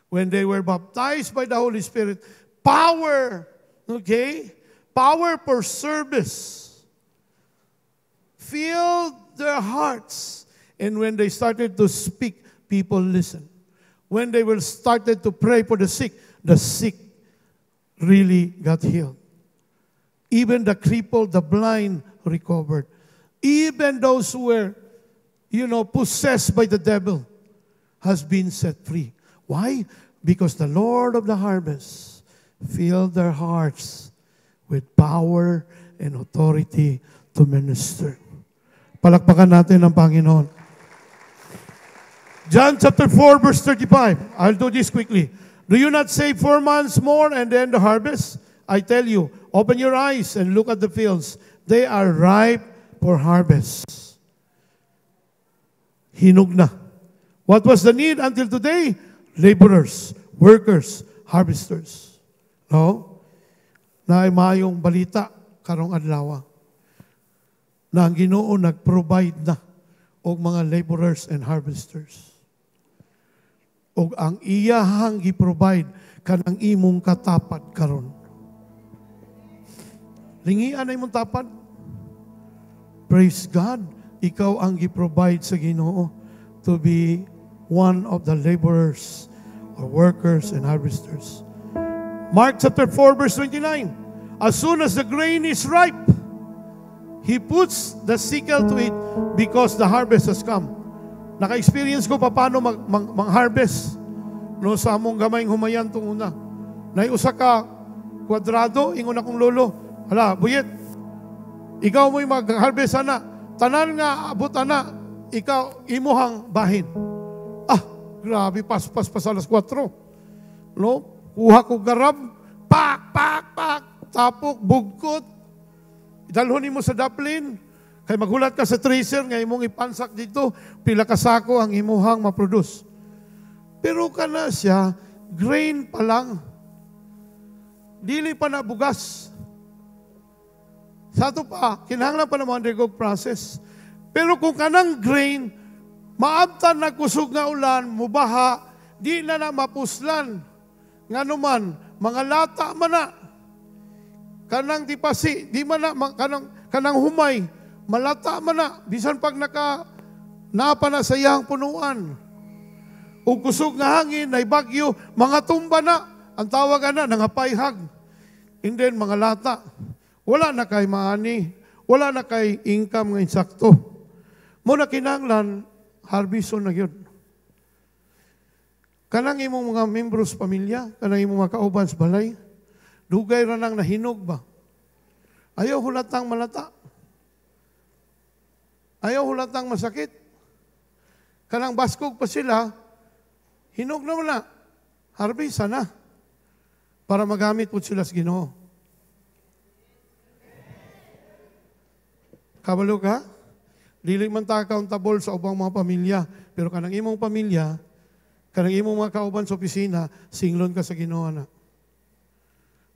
when they were baptized by the Holy Spirit, power, okay? Power for service filled their hearts. And when they started to speak, people listened. When they were started to pray for the sick really got healed. Even the crippled, the blind recovered. Even those who were, possessed by the devil has been set free. Why? Because the Lord of the harvest filled their hearts with power and authority to minister. Palakpakan natin ang Panginoon. John chapter 4, verse 35. I'll do this quickly. Do you not say 4 months more and then the harvest? I tell you, open your eyes and look at the fields. They are ripe for harvest. Hinog na. What was the need until today? Laborers, workers, harvesters. No? Na mayong balita karong adlaw na ang Ginoo nag-provide na og mga laborers and harvesters. Og ang iyahang gi-provide kanang imong katapat karon. Lingian na imong tapat. Praise God, ikaw ang gi-provide sa Ginoo to be one of the laborers or workers and harvesters. Mark chapter 4, verse 29. As soon as the grain is ripe, he puts the sickle to it because the harvest has come. Naka-experience ko paano mag-harvest. No, sa among gamayng humayan itong una. Naiusa ka kwadrado, ingon akong lolo. Hala, buyet, ikaw mo'y mag-harvest ana. Tanan nga abot ana, ikaw imuhang bahin. Ah, grabe, pas alas 4. No, kuha ko garab, pak, tapok, bugkot. Idalhon mo sa daplin. Kay maghulat ka sa tracer nga imong ipansak dito, pila ka sako ang imuhang maproduce. Pero kana siya, grain pa lang. Dili pa na bugas. Sa ito pa, kinahanglan pa na undergo process. Pero kung kanang grain, maabtan na kusog nga ulan, mubaha, di na mapuslan. Nga naman, mga lata man na. Kanang tipasi, di man na, kanang humay, malata man na, bisan pag napa na sa iyang punuan. O kusog nga hangin, ay bagyo, mga tumba na, ang tawag na, nangapayhag. And then, mga lata, wala na kay maani, wala na kay income ng insakto. Muna kinanglan, harveston na yun. Kanang imong mga membros pamilya, kanang imong mga kauban sa balay, dugay ra nang nahinog ba? Ayaw hulatang malata. Ayaw hulatang masakit. Kanang baskog pa sila, hinog na wala. Harvest na. Para magamit po sila sa Ginoo. Kabalo ka? Dili man ta accountable sa ubang mga pamilya. Pero kanang imong pamilya, kanang imong mga kauban sa opisina, singlon ka sa Ginoo na.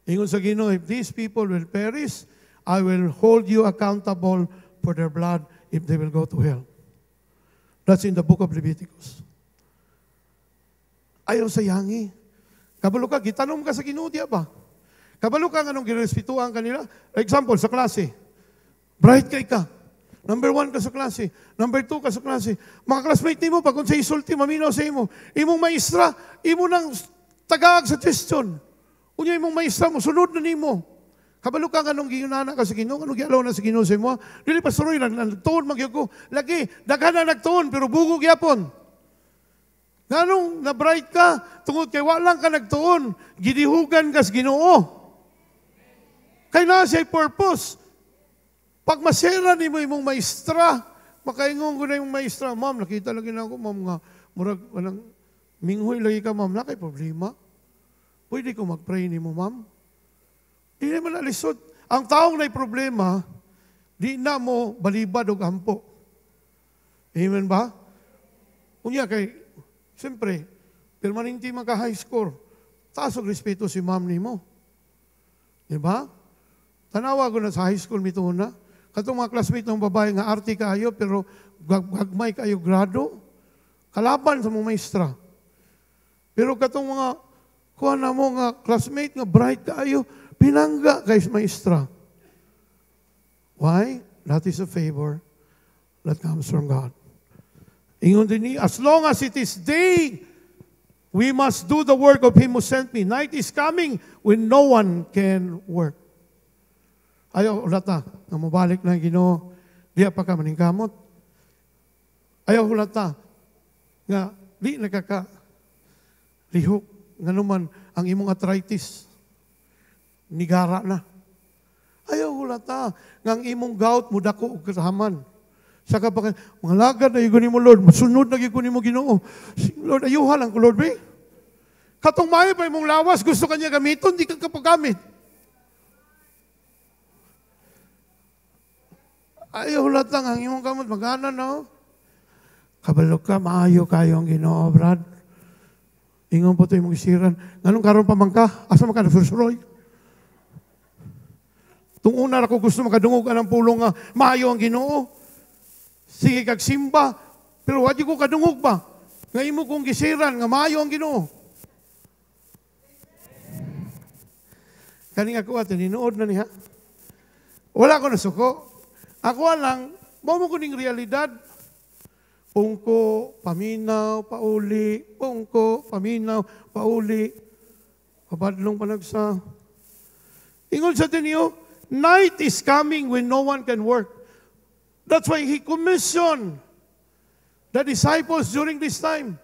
Ingon sa Ginoo, if these people will perish, I will hold you accountable for their blood if they will go to hell. That's in the book of Leviticus. Ayaw sayangi. Kabalo ka, gitanom ka sa Ginoo diya ba? Kabalo ka anong girespetuhan kanila? Example, sa klase. Bright kay ka. Number 1 ka sa klase. Number 2 ka sa klase. Mga classmate ni mo, pag kung sa isulti, maminaw sa imo. Imong maestra, imo nang tagaag sa question. Unya imong maestra mo, sunod na nimo. Kabalo ka anong giyunana ka sa Ginoo, anong gialaw na sa Ginoo sa imo. Dili pastoroy nagtuon magyud ko. Lagi, daghan na nagtuon pero bugog yapon. Nganong na-bright ka, tungod kay walang ka nagtuon, gidihugan kas Ginoo. Kay na siya purpose. Pag masira ni mo imong maestra, makaingon ko na yung maestra, ma'am, nakita lagi na ako, ma'am, nga, murag, walang, minghoy lagi ka, ma'am, nakay problema. Pwede ko mag-pray ni mo, ma'am. Di naman alisod. Ang taong na problema, di na mo balibad o ampo. Amen ba? Unya kay, siyempre, permanente maka-high score, taas og respeto si ma'am ni mo. Di ba? Tanawa ko na sa high school mito na, katong mga classmate ng babae nga arte kayo, pero gagmay kayo grado, kalaban sa mga maestra. Pero katong mga, kuha na mo nga classmate nga bright kayo, pinangga kay maestra. Why? That is a favor that comes from God. Ingon din ni, as long as it is day, we must do the work of Him who sent me. Night is coming when no one can work. Ayaw ulata, nga mabalik na Ginoo, diya pa ka maningkamot. Ayaw ulata, nga di nakaka-lihok, nga naman ang imong arthritis, nigara na. Ayaw ulata, nga ang imong gout, mudako o kasahaman. Saka pa mga lagad na igun mo, Lord, masunod na igun mo Ginoo. Lord, ayuha lang ko, Lord, be. Katong mayo pa imong lawas, gusto kanya gamiton, di ka kapagamit. Ayaw latang ang iyong kamot, magana no? Kabalo ka, maayo kayo ang Ginoo, Brad. Ingon po ito yung isiran. Ganun karoon pa man ka? Asa man ka na-sursuroy? Tung una ako gusto makadungog ang pulong nga, maayo ang Ginoo. Sige kag simba, pero wadi ko kadungog ba? Nga imo kong gisiran, nga maayo ang Ginoo. Kaning ako atin, inuod na niya. Wala ko nasuko. Ako lang, mo kuning realidad. Pungko, paminaw, pauli. Pungko, paminaw, pauli. Kabadlong panagsa. Ingon sa tinyo, night is coming when no one can work. That's why He commissioned the disciples during this time.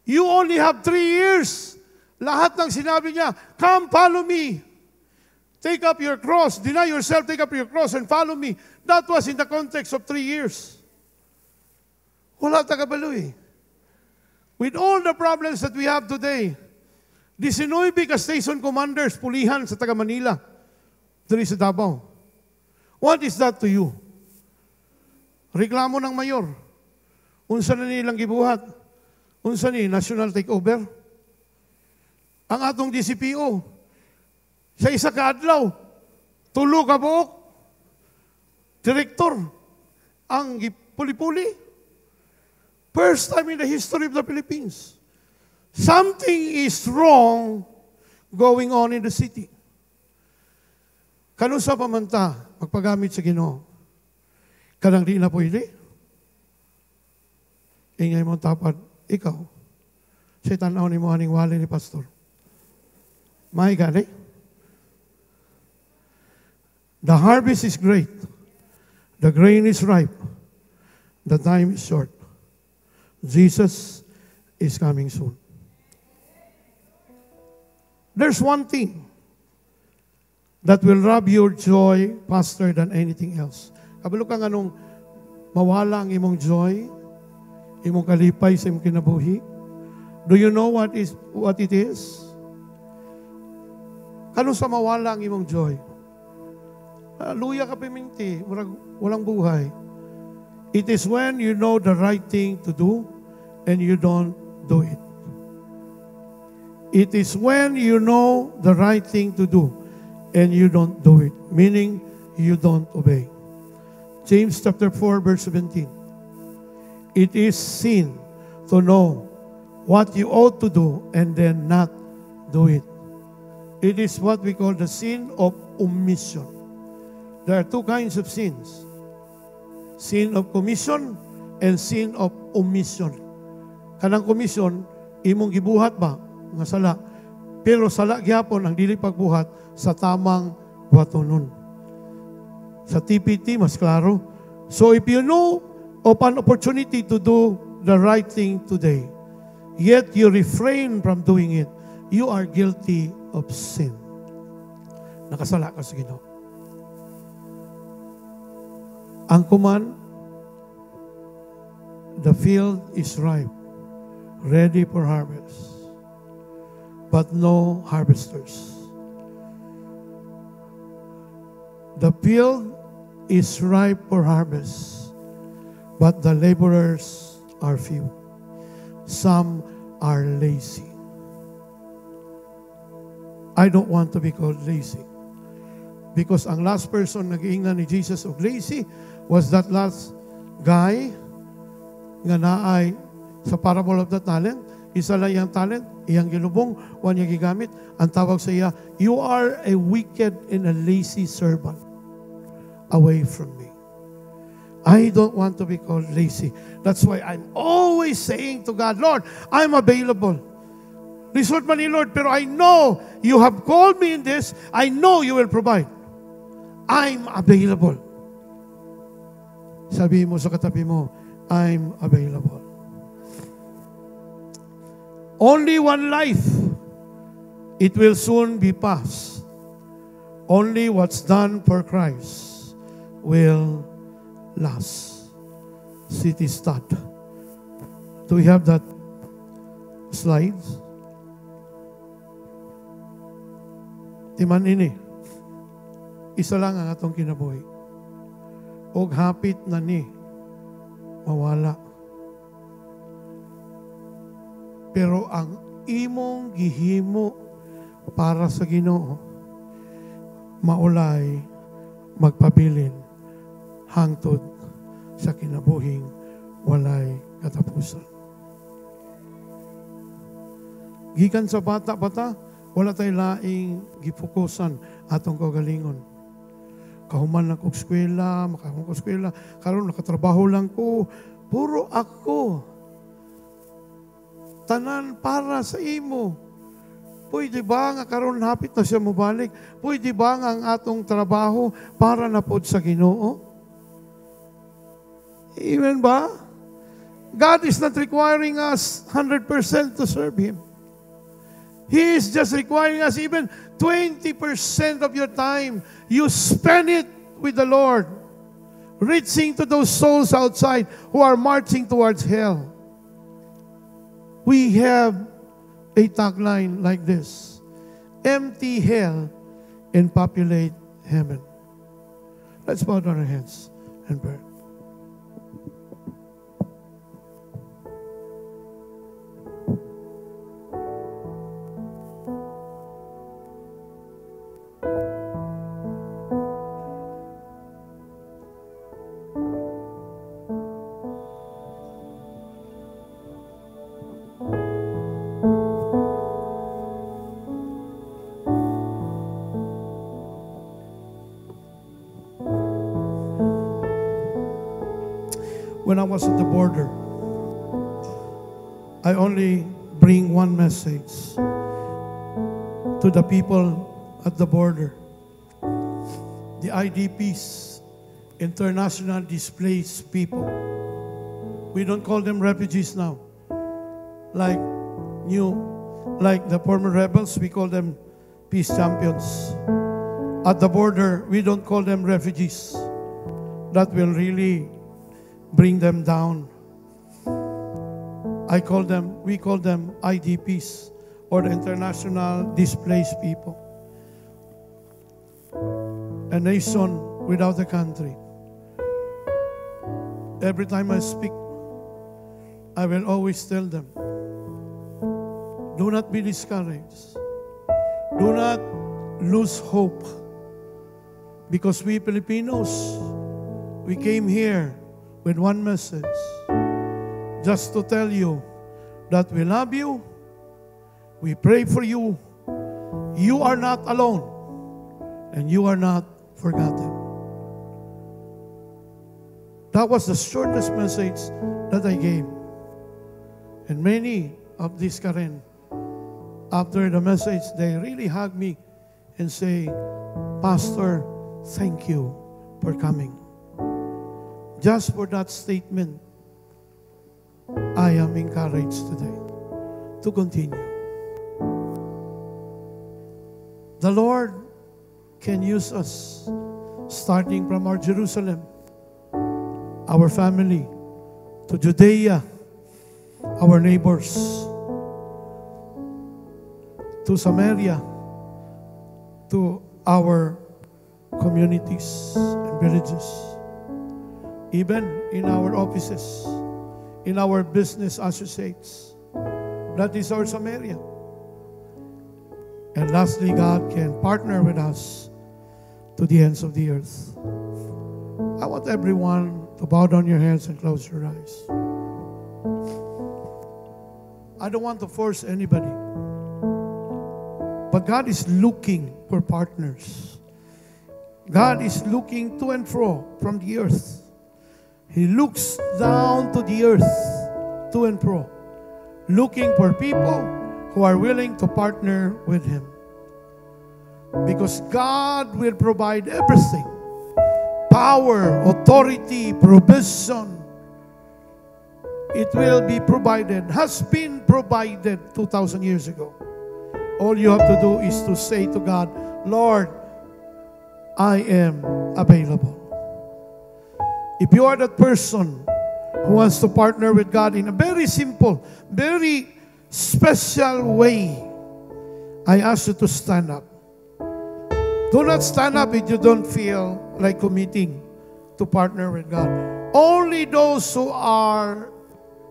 You only have 3 years. Lahat ng sinabi niya, come follow me. Take up your cross, deny yourself, take up your cross, and follow me. That was in the context of 3 years. Wala tagabaloy. With all the problems that we have today, 19 ka station commanders, pulihan sa taga Manila, diri sa Davao. What is that to you? Reklamo ng mayor. Unsa na nilang gibuhat? Unsa ni national takeover? Ang atong DCPO, sa isa ka adlaw, 3 ka buok, direktor, ang puli-puli. First time in the history of the Philippines. Something is wrong going on in the city. Kano sa pamanta, magpagamit sa Ginoo, kanang di na pwede? Ingay mo tapad, ikaw, sa tanaw ni mo aning wali ni pastor. May gani? The harvest is great. The grain is ripe. The time is short. Jesus is coming soon. There's one thing that will rob your joy faster than anything else. Kabalo ka nga nung mawala ang imong joy, imong kalipay sa imong kinabuhi. Do you know what it is? Kano sa mawala ang imong joy? Luya ka piminti, walang buhay. It is when you know the right thing to do and you don't do it. It is when you know the right thing to do and you don't do it. Meaning, you don't obey. James chapter 4, verse 17. It is sin to know what you ought to do and then not do it. It is what we call the sin of omission. There are 2 kinds of sins. Sin of commission and sin of omission. Kanang commission, imong gibuhat ba nga sala? Pero sala gyapon ang dili pagbuhat sa tamang buhatonon. Sa TPT mas klaro. So if you know of an opportunity to do the right thing today, yet you refrain from doing it, you are guilty of sin. Nakasala ka sa Ginoo. Ang kuman, the field is ripe, ready for harvest, but no harvesters. The field is ripe for harvest, but the laborers are few. Some are lazy. I don't want to be called lazy. Because ang last person nag-iingnan ni Jesus of lazy was that last guy nga naay sa parable of the talent. Isa lang yung talent, iyang gilubong, one yung gigamit. Ang tawag sa iya, you are a wicked and a lazy servant. Away from me. I don't want to be called lazy. That's why I'm always saying to God, Lord, I'm available. Resort man ni Lord, pero I know you have called me in this. I know you will provide. I'm available. Sabi mo sa katabi mo, I'm available. Only one life. It will soon be past. Only what's done for Christ will last. City start. Do we have that slides? Timan ini. Isa lang ang atong kinabuhi. Og hapit na ni mawala. Pero ang imong gihimo para sa Ginoo maulay magpabilin hangtod sa kinabuhing walay katapusan. Gikan sa bata-bata, wala tayo laing gifokusan atong kagalingon. Kahuman lang kong eskwela, makahumang kong eskwela, karon nakatrabaho lang ko, puro ako. Tanan para sa imo. Pwede ba nga karon hapit na siya mobalik? Pwede ba nga ang atong trabaho para na pod sa Ginoo? Amen ba? God is not requiring us 100% to serve Him. He is just requiring us even 20% of your time. You spend it with the Lord, reaching to those souls outside who are marching towards hell. We have a tagline like this: empty hell and populate heaven. Let's bow down our heads and pray. When I was at the border, I only bring one message to the people at the border. The IDPs, international displaced people. We don't call them refugees now. Like the former rebels, we call them peace champions. At the border, we don't call them refugees. That will really bring them down. We call them IDPs, or the international displaced people. A nation without a country. Every time I speak, I will always tell them, do not be discouraged. Do not lose hope. Because we Filipinos, we came here with one message, just to tell you that we love you, we pray for you, you are not alone, and you are not forgotten. That was the shortest message that I gave. And many of these Karen, after the message, they really hug me and say, Pastor, thank you for coming. Just for that statement, I am encouraged today. to continue. The Lord can use us, starting from our Jerusalem, our family, to Judea, our neighbors, to Samaria, to our communities and villages, even in our offices, in our business associates. That is our Samaria. And lastly, God can partner with us to the ends of the earth. I want everyone to bow down your heads and close your eyes. I don't want to force anybody. But God is looking for partners. God is looking to and fro from the earth. He looks down to the earth, to and fro, looking for people who are willing to partner with Him. Because God will provide everything. Power, authority, provision. It will be provided, has been provided 2,000 years ago. All you have to do is to say to God, Lord, I am available. If you are that person who wants to partner with God in a very simple, very special way, I ask you to stand up. Do not stand up if you don't feel like committing to partner with God. Only those who are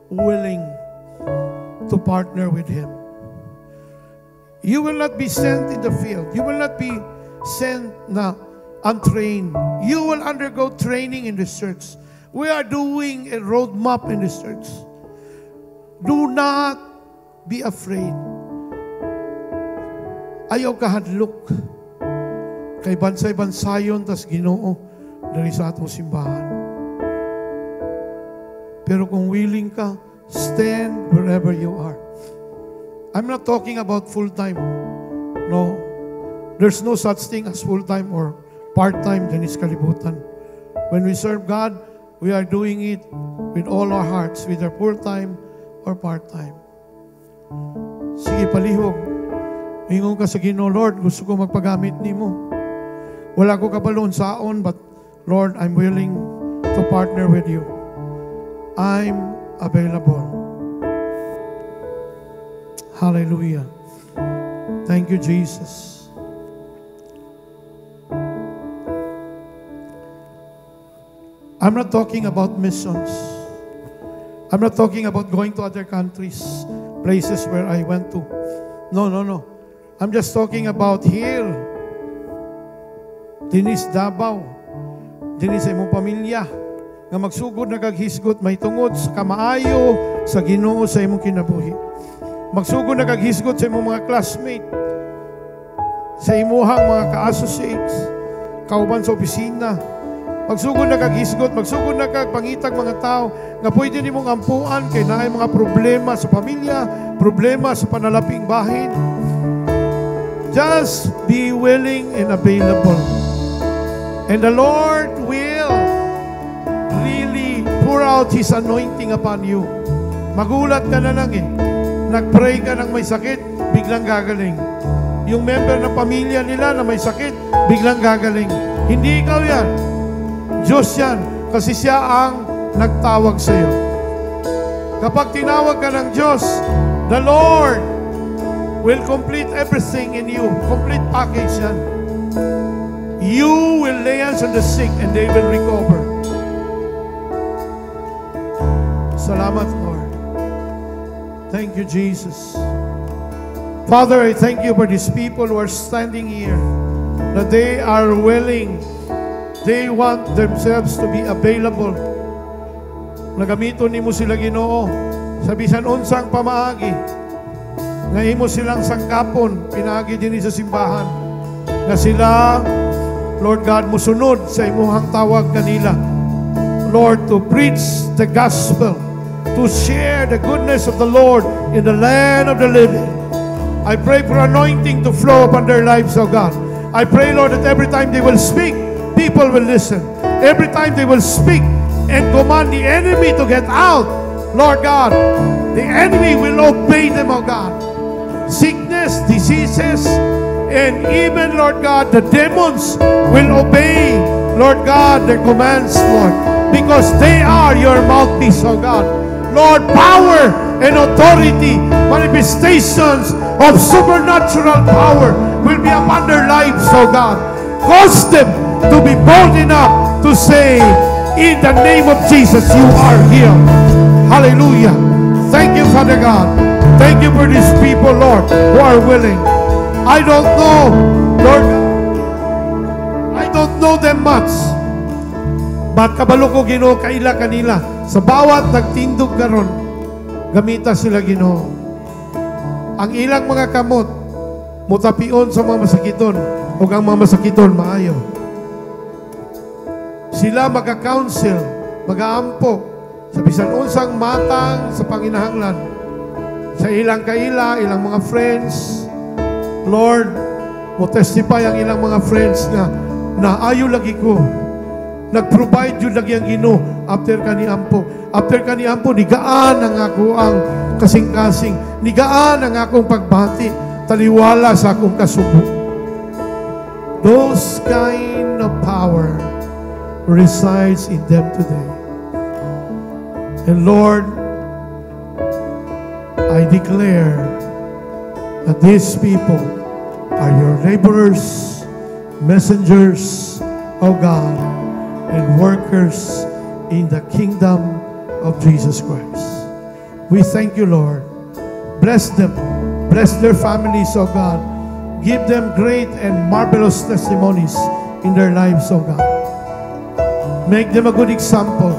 willing to partner with Him. You will not be sent in the field. You will not be sent untrained. You will undergo training in the church. We are doing a roadmap in the church. Do not be afraid. Ayaw kahadlok. Kay bansay-bansayon, tas Ginoo, dari sa atong simbahan. Pero kung willing ka, stand wherever you are. I'm not talking about full-time. No. There's no such thing as full-time or part-time, Dennis Kalibutan. When we serve God, we are doing it with all our hearts, whether full-time or part-time. Sige, palihog. Ingon ka sa Ginoo, Lord, gusto ko magpagamit nimo. Wala ko kabalon saon, but Lord, I'm willing to partner with you. I'm available. Hallelujah. Thank you, Jesus. I'm not talking about missions. I'm not talking about going to other countries, places where I went to. No. I'm just talking about here. Dinis Davao. Dinis sa imong pamilya. Nga magsugod na kaghisgot, may tungod sa kamaayo, sa Ginoo sa imong kinabuhi. Magsugod na kaghisgot sa imong mga classmate, sa imuhang mga ka-associates, kauban sa opisina. Magsugod na kaghisgot, magsugod na kagpangitag mga tao nga pwede nimong ampuan kay naay mga problema sa pamilya, problema sa panalaping bahin. Just be willing and available. And the Lord will really pour out His anointing upon you. Magulat ka na lang eh. Nag-pray ka ng may sakit, biglang gagaling. Yung member ng pamilya nila na may sakit, biglang gagaling. Hindi ikaw yan. Diyos yan. Kasi siya ang nagtawag sa iyo. Kapag tinawag ka ng Diyos, the Lord will complete everything in you. Complete package yan. You will lay hands on the sick and they will recover. Salamat, Lord. Thank you, Jesus. Father, I thank you for these people who are standing here, that they are willing, they want themselves to be available. Nagamito ni mo sila, Ginoo, sa bisan unsang pamaagi. Ngayon mo silang sangkapon, pinaagi din sa simbahan. Na sila, Lord God, musunod sa imuhang tawag kanila. Lord, to preach the gospel, to share the goodness of the Lord in the land of the living. I pray for anointing to flow upon their lives, oh God. I pray, Lord, that every time they will speak, people will listen. Every time they will speak and command the enemy to get out, Lord God, The enemy will obey them, O God. Sickness, diseases, and even, Lord God, the demons will obey, Lord God, their commands, Lord, because they are your mouthpiece, O God. Lord, power and authority, manifestations of supernatural power will be upon their lives, O God. Cause them to be bold enough to say, in the name of Jesus, you are healed. Hallelujah. Thank you, Father God. Thank you for these people, Lord, who are willing. I don't know, Lord, I don't know them much. But kabalo ko, Ginoo, kaila kanila. Sa bawat nagtindog karon, gamita sila, Ginoo. Ang ilang mga kamot, mutapion sa mga masakiton, o ang mga masakiton, maayo. Sila magka-counsel, mag-aampo, sa bisan unsang matang sa panginahanglan, sa ilang kaila, ilang mga friends. Lord, mo testify ang ilang mga friends na naayo lagi ko. Nag-provide yun lagi ang Ginoo after kaniampo. After kaniampo, nigaan ang ako ang kasing-kasing. Nigaan ang akong pagbati. Taliwala sa akong kasubo. Those kind of power resides in them today. And Lord, I declare that these people are your laborers, messengers of God, and workers in the kingdom of Jesus Christ. We thank you, Lord. Bless them. Bless their families, oh God. Give them great and marvelous testimonies in their lives, oh God. Make them a good example.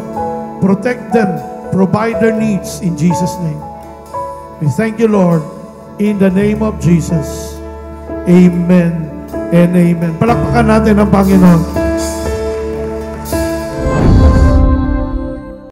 Protect them. Provide their needs in Jesus' name. We thank you, Lord, in the name of Jesus. Amen and amen. Palakpakan natin ang Panginoon.